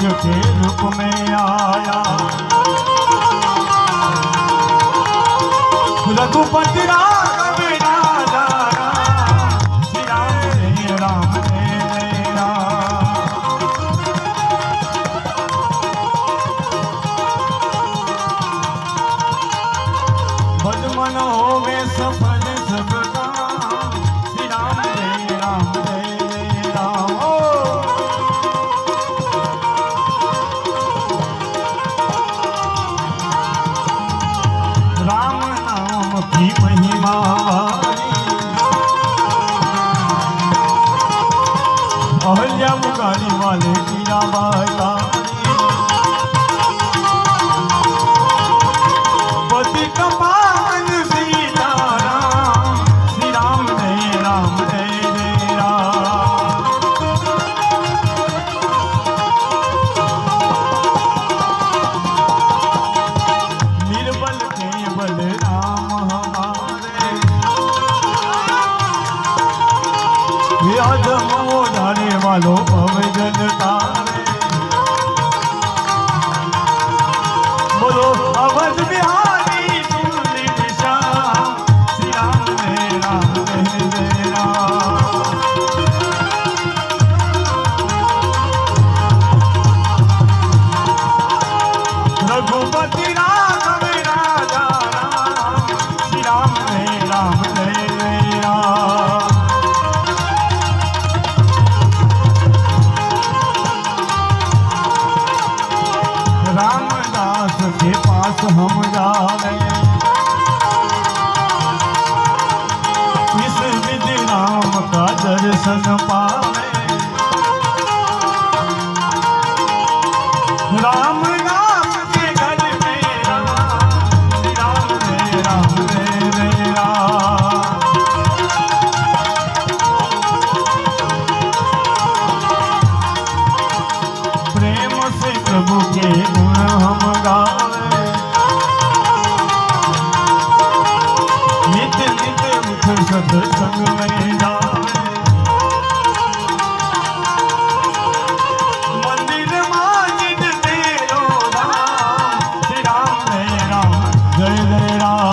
के रूप में आया। रघुपति राघव राजा श्री राम जय राम। भज मन होवे सफल सब काम, श्री राम जय राम जय राम। राम नाम की महिमा अहल्या मुगारी वाले की रामायण। पति का पावन सीताराम, श्री राम जय राम। निर्बल केवल राम हमारे, अधम उधारे वालों भवजन तारे। बोलो अवध बिहारी तुमने दिशा, श्री राम जय राम। रघुपति राघव राजा राम, श्री राम जय राम। रामदास के पास हम जावे, इस विधि राम का दर्शन पावे। राम नाम के घर मेरा, श्री राम जय राम। प्रेम से प्रभु के गुण हम गावे, नित्य नित्य मुख सत्संग में जावे। मंदिर माजिद तेरो धाम, श्री राम जय राम।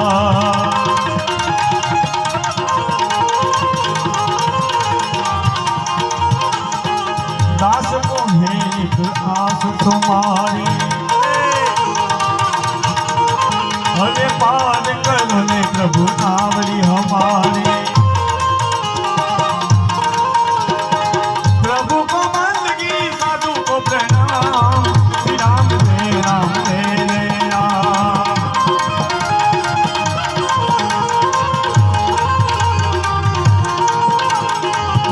दास को है एक आस तुम्हारी, हमें पार करने प्रभु आवरी हमारी। प्रभु को बंदगी साधु को प्रणाम, श्री राम जय राम।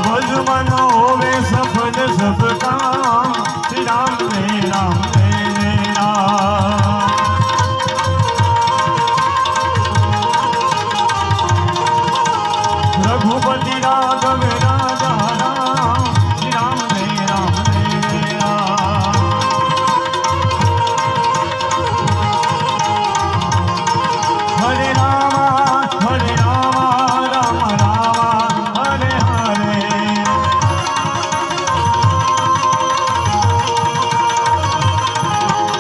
भज मन होवे सफल सब काम, श्री राम जय राम। रघुपति राघव राजा राम, श्री राम जय राम। हरे राम राम राम हरे हरे।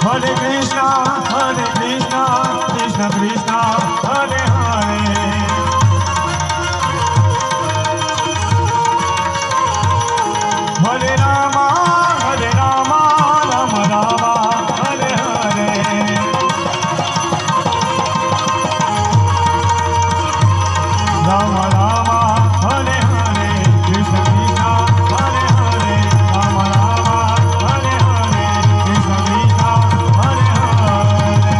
हरे कृष्णा कृष्ण कृष्ण हरे हरे। हरे राम राम राम हरे हरे। राम राम हरे हरे, कृष्ण कृष्ण हरे हरे। राम राम हरे हरे, कृष्ण कृष्ण हरे हरे।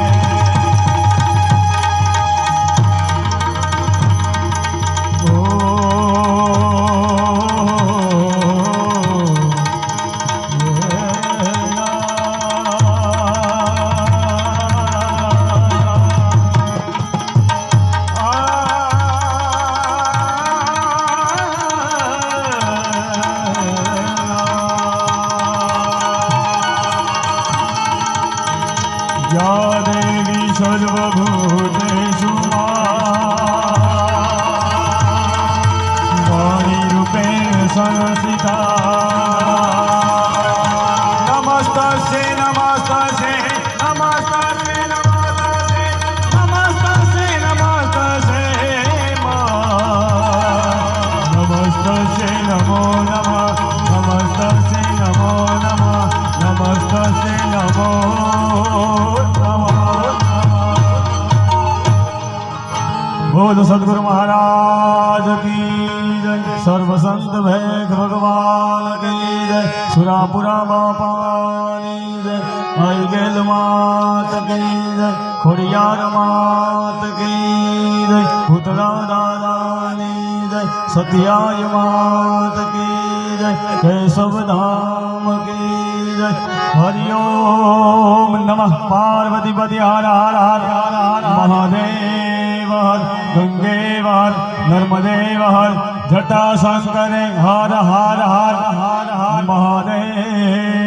सर्वभूतेषु वाणी रूपेण संस्थिता। नमः નમસ્તસ્ય નમસ્તસ્ય નમસ્તસ્ય નમસ્તસ્ય નમસ્તસ્ય નમસ્તસ્ય નમો નમઃ નમસ્તસ્ય નમો નમઃ નમસ્તસ્ય નમો બોલ સદગુરુ મહારાજ કી જય સર્વ સંત ભૈખ ભગવાન કી જય સુરાપુરા બાપાની જય ભાઈ ગેલ માત કી જય ખોડિયાર માત કી જય ભૂતળા દાદાની જય સત્યાય માત કી જય કેશવ ધામ કી જય હરિ ઓમ નમઃ પાર્વતી પતિ હર હર હર હર હર મહાદેવ હર ગંગે હર નર્મદે હર જટા શંકરે હર હર હર હર હર મહાદેવ